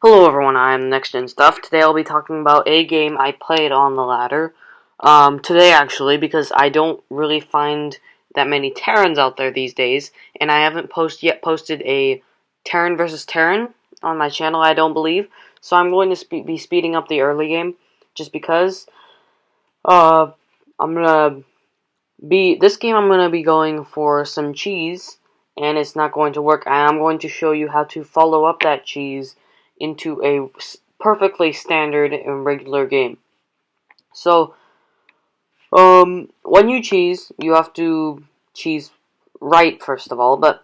Hello everyone, I'm Next Gen Stuff. Today I'll be talking about a game I played on the ladder. Today actually, because I don't really find that many Terrans out there these days, and I haven't posted a Terran versus Terran on my channel, I don't believe. So I'm going to be speeding up the early game, just because. Uh, this game I'm gonna be going for some cheese, and it's not going to work. I'm going to show you how to follow up that cheese into a perfectly standard and regular game. So, when you cheese, you have to cheese right first of all. But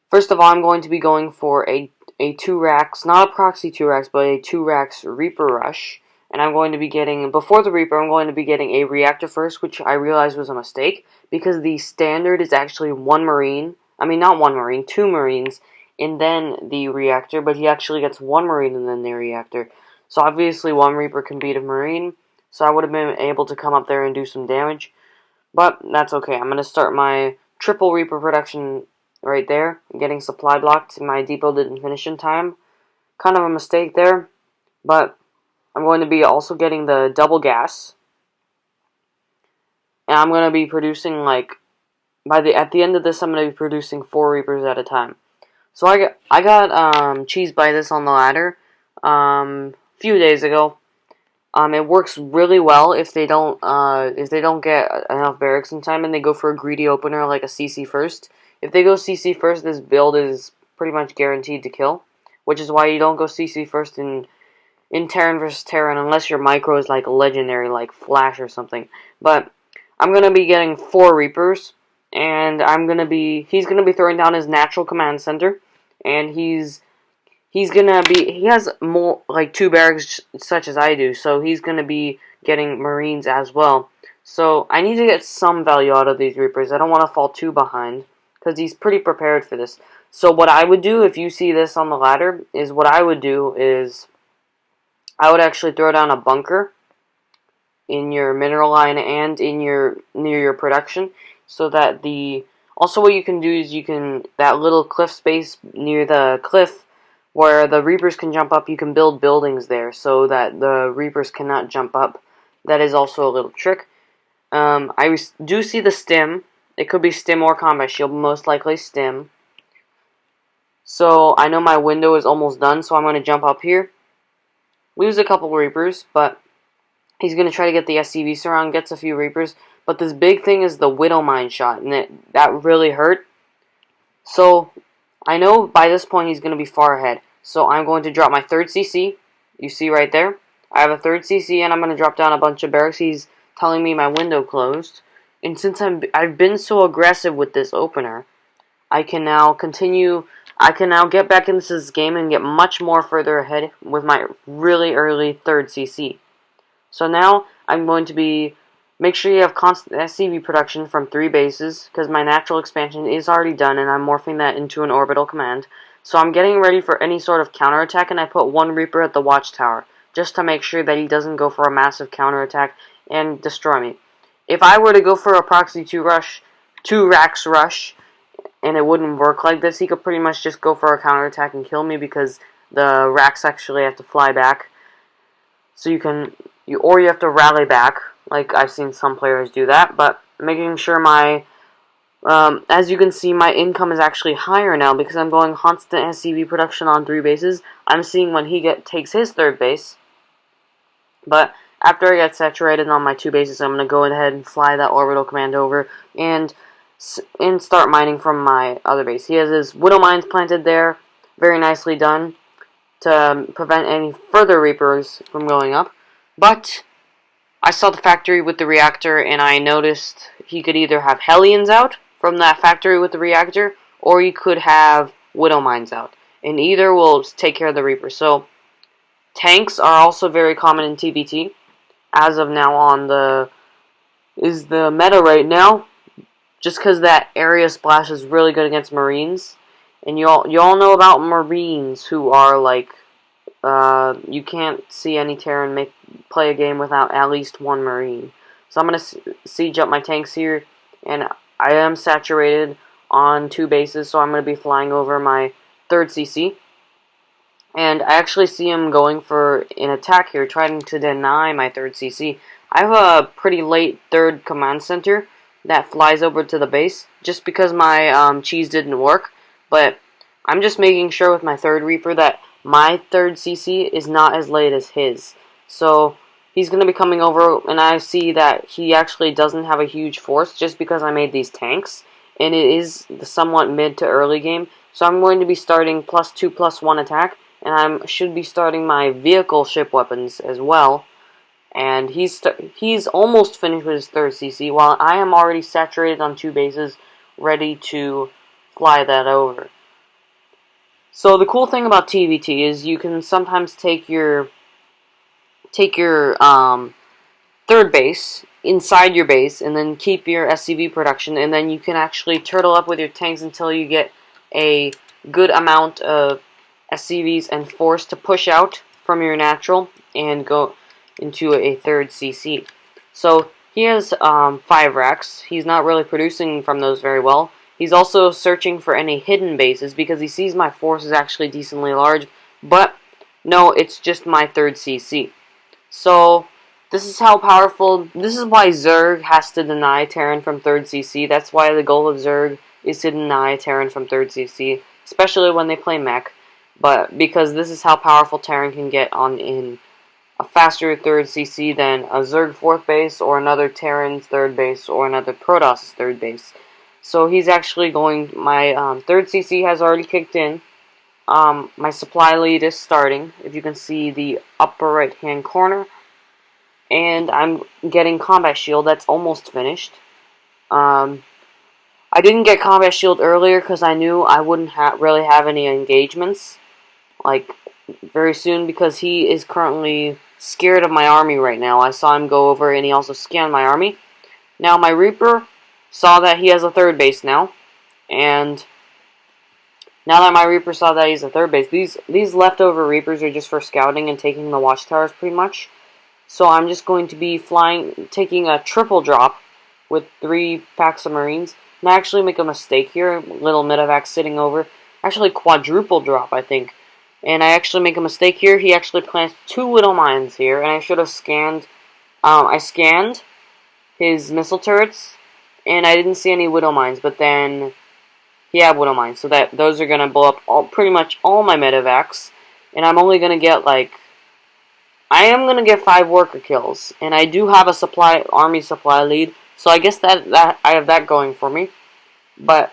first of all, I'm going to be going for a 2 racks, not a proxy 2 racks, but a 2 racks Reaper rush. And I'm going to be getting, before the Reaper, I'm going to be getting a reactor first, which I realized was a mistake, because the standard is actually 1 Marine. I mean, not 1 Marine, 2 Marines, and then the reactor, but he actually gets 1 Marine and then the reactor. So obviously 1 Reaper can beat a Marine, so I would have been able to come up there and do some damage. But that's okay. I'm going to start my triple Reaper production right there. I'm getting supply blocked. My depot didn't finish in time. Kind of a mistake there, but I'm going to be also getting the double gas, and I'm going to be producing like at the end of this, I'm going to be producing 4 Reapers at a time. So I got cheese by this on the ladder a few days ago. It works really well if they don't get enough barracks in time and they go for a greedy opener like a CC first. If they go CC first, this build is pretty much guaranteed to kill, which is why you don't go CC first in Terran vs. Terran unless your micro is like legendary, like Flash or something. But I'm gonna be getting 4 Reapers, and he's gonna be throwing down his natural command center, and he has more like 2 barracks such as I do, so he's gonna be getting Marines as well. So I need to get some value out of these Reapers. I don't want to fall too behind because he's pretty prepared for this. So what I would do if you see this on the ladder is I would actually throw down a bunker in your mineral line and in near your production, so that also what you can do is that little cliff space near the cliff where the Reapers can jump up, you can build buildings there so that the Reapers cannot jump up. That is also a little trick. I do see the stim. It could be stim or combat shield, most likely stim. So I know my window is almost done, so I'm going to jump up here. Lose a couple Reapers, but he's going to try to get the SCV surround, gets a few Reapers. But this big thing is the Widow Mine shot, and that really hurt. So I know by this point he's going to be far ahead. So I'm going to drop my 3rd CC. You see right there. I have a 3rd CC, and I'm going to drop down a bunch of barracks. He's telling me my window closed. And since I've been so aggressive with this opener, I can now get back into this game and get much more further ahead with my really early 3rd CC. So now I'm going to make sure you have constant SCV production from 3 bases, because my natural expansion is already done and I'm morphing that into an orbital command. So I'm getting ready for any sort of counterattack, and I put 1 Reaper at the watchtower, just to make sure that he doesn't go for a massive counterattack and destroy me. If I were to go for a proxy 2 racks rush, and it wouldn't work like this, he could pretty much just go for a counterattack and kill me, because the racks actually have to fly back. So you have to rally back, like I've seen some players do that, but making sure as you can see, my income is actually higher now because I'm going constant SCV production on 3 bases. I'm seeing when he takes his 3rd base, but after I get saturated on my 2 bases, I'm going to go ahead and fly that orbital command over and start mining from my other base. He has his Widow Mines planted there, very nicely done, to prevent any further Reapers from going up. But I saw the factory with the reactor, and I noticed he could either have Hellions out from that factory with the reactor, or he could have Widow Mines out. And either will take care of the Reaper. So tanks are also very common in TVT. As of now is the meta right now, just because that area splash is really good against Marines. And you all know about Marines who are like, you can't see any Terran play a game without at least 1 Marine. So I'm going to siege up my tanks here, and I am saturated on 2 bases, so I'm going to be flying over my 3rd CC. And I actually see him going for an attack here, trying to deny my 3rd CC. I have a pretty late 3rd command center that flies over to the base, just because my cheese didn't work. But I'm just making sure with my 3rd Reaper that my 3rd CC is not as late as his. So he's going to be coming over, and I see that he actually doesn't have a huge force just because I made these tanks. And it is the somewhat mid to early game. So I'm going to be starting +2/+1 attack. And I should be starting my vehicle ship weapons as well. And he's almost finished with his 3rd CC, while I am already saturated on 2 bases, ready to fly that over. So the cool thing about TVT is you can sometimes take your 3rd base inside your base, and then keep your SCV production, and then you can actually turtle up with your tanks until you get a good amount of SCVs and force to push out from your natural and go into a 3rd CC. So he has 5 racks. He's not really producing from those very well. He's also searching for any hidden bases because he sees my force is actually decently large, but no, it's just my 3rd CC. So this is how powerful. This is why Zerg has to deny Terran from 3rd CC. That's why the goal of Zerg is to deny Terran from 3rd CC, especially when they play mech. But because this is how powerful Terran can get in a faster 3rd CC than a Zerg 4th base, or another Terran's 3rd base, or another Protoss' 3rd base. So he's actually going. My 3rd CC has already kicked in. My supply lead is starting. If you can see the upper right hand corner, and I'm getting combat shield. That's almost finished. I didn't get combat shield earlier because I knew I wouldn't really have any engagements like very soon, because he is currently scared of my army right now. I saw him go over and he also scanned my army. Now my Reaper saw that he has a 3rd base now, and now that my Reaper saw that he's a 3rd base, these leftover Reapers are just for scouting and taking the watchtowers pretty much. So I'm just going to be taking a triple drop with 3 packs of Marines. And I actually make a mistake here, little medevac sitting over. Actually quadruple drop, I think. And I actually make a mistake here. He actually plants 2 Widow Mines here, and I should have scanned. I scanned his missile turrets, and I didn't see any Widow Mines. But then he had Widow Mines, so that those are gonna blow up pretty much all my medevacs, and I'm only gonna get I am gonna get 5 worker kills, and I do have a army supply lead. So I guess that I have that going for me, but.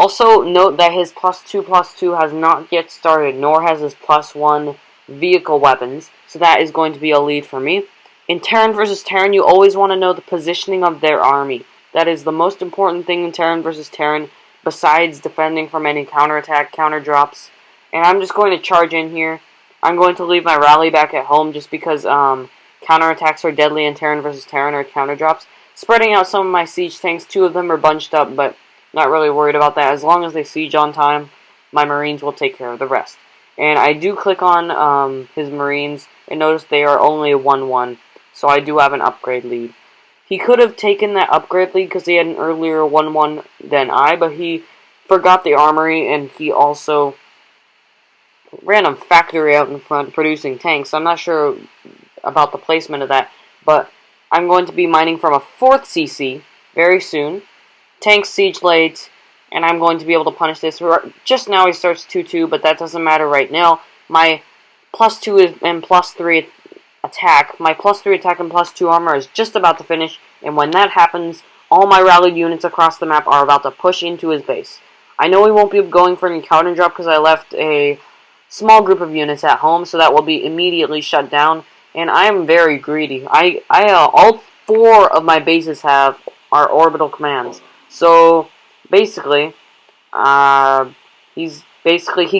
Also, note that his +2/+2 has not yet started, nor has his +1 vehicle weapons, so that is going to be a lead for me. In Terran versus Terran, you always want to know the positioning of their army. That is the most important thing in Terran versus Terran, besides defending from any counterattack, counter drops. And I'm just going to charge in here. I'm going to leave my rally back at home just because counterattacks are deadly in Terran versus Terran, or counter drops. Spreading out some of my siege tanks, 2 of them are bunched up, but not really worried about that. As long as they siege on time, my Marines will take care of the rest. And I do click on his Marines and notice they are only 1-1, so I do have an upgrade lead. He could have taken that upgrade lead because he had an earlier 1-1 than I, but he forgot the armory, and he also ran a factory out in front producing tanks. I'm not sure about the placement of that, but I'm going to be mining from a 4th CC very soon. Tanks siege late, and I'm going to be able to punish this. Just now he starts 2-2, but that doesn't matter right now. My +2 and +3 attack, my +3 attack and +2 armor is just about to finish, and when that happens, all my rallied units across the map are about to push into his base. I know he won't be going for any counter drop because I left a small group of units at home, so that will be immediately shut down, and I am very greedy. All 4 of my bases are orbital commands. So basically, he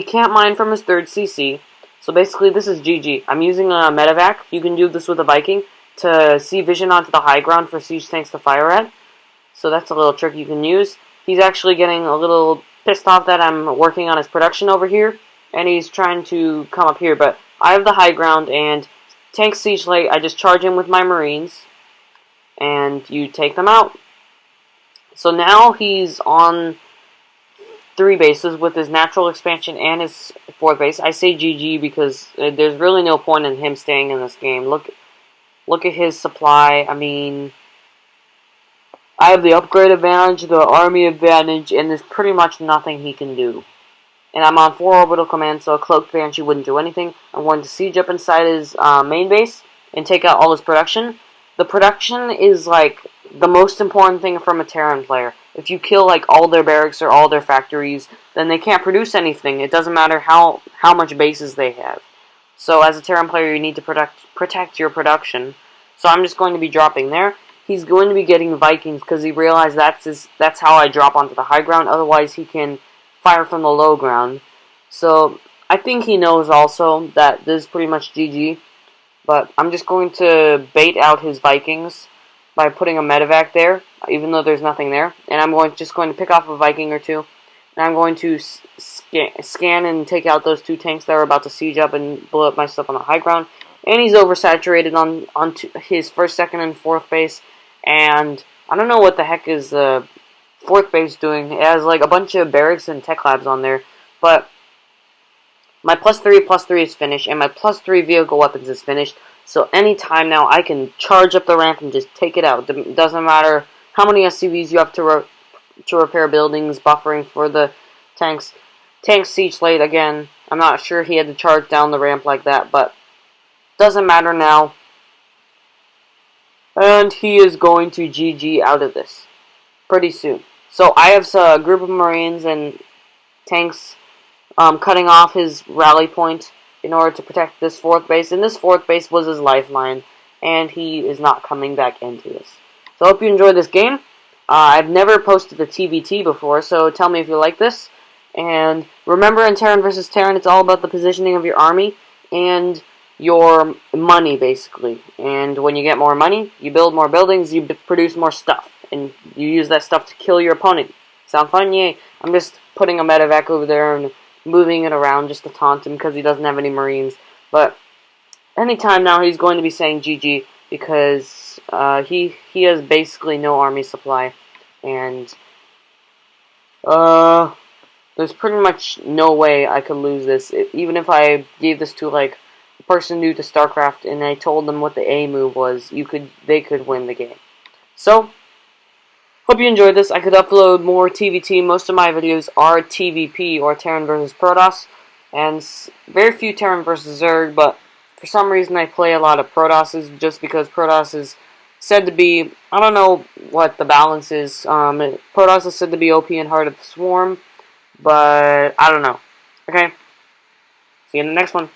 can't mine from his 3rd CC. So basically, this is GG. I'm using a medevac. You can do this with a Viking to see vision onto the high ground for siege tanks to fire at. So that's a little trick you can use. He's actually getting a little pissed off that I'm working on his production over here, and he's trying to come up here. But I have the high ground, and tank siege late. I just charge him with my Marines, and you take them out. So now he's on 3 bases with his natural expansion and his 4th base. I say GG because there's really no point in him staying in this game. Look at his supply. I mean, I have the upgrade advantage, the army advantage, and there's pretty much nothing he can do. And I'm on 4 orbital commands, so a cloaked banshee wouldn't do anything. I'm going to siege up inside his main base and take out all his production. The production is like the most important thing from a Terran player. If you kill like all their barracks or all their factories, then they can't produce anything. It doesn't matter how much bases they have. So as a Terran player, you need to protect your production. So I'm just going to be dropping there. He's going to be getting Vikings because he realized that's how I drop onto the high ground. Otherwise, he can fire from the low ground. So I think he knows also that this is pretty much GG. But I'm just going to bait out his Vikings by putting a medevac there, even though there's nothing there. And I'm just going to pick off a Viking or two. And I'm going to scan and take out those 2 tanks that are about to siege up and blow up my stuff on the high ground. And he's oversaturated on his 1st, 2nd, and 4th base. And I don't know what the heck is the 4th base doing. It has like a bunch of barracks and tech labs on there. But my +3/+3 is finished, and my +3 vehicle weapons is finished. So anytime now, I can charge up the ramp and just take it out. It doesn't matter how many SCVs you have to repair buildings, buffering for the tanks. Tanks siege late again. I'm not sure he had to charge down the ramp like that, but doesn't matter now. And he is going to GG out of this pretty soon. So I have a group of Marines and tanks cutting off his rally point in order to protect this 4th base. And this 4th base was his lifeline, and he is not coming back into this. So I hope you enjoyed this game. I've never posted a TVT before, so tell me if you like this. And remember, in Terran versus Terran, it's all about the positioning of your army and your money, basically. And when you get more money, you build more buildings, you produce more stuff. And you use that stuff to kill your opponent. Sound fun? Yay. I'm just putting a medevac over there and moving it around just to taunt him because he doesn't have any Marines. But anytime now, he's going to be saying GG because he has basically no army supply. And there's pretty much no way I could lose this. Even if I gave this to like a person new to StarCraft and I told them what the A move was, they could win the game. So hope you enjoyed this. I could upload more TVT. Most of my videos are TVP, or Terran vs. Protoss, and very few Terran vs. Zerg, but for some reason I play a lot of Protosses just because Protoss is said to be, I don't know what the balance is. Protoss is said to be OP and Heart of the Swarm, but I don't know. Okay? See you in the next one.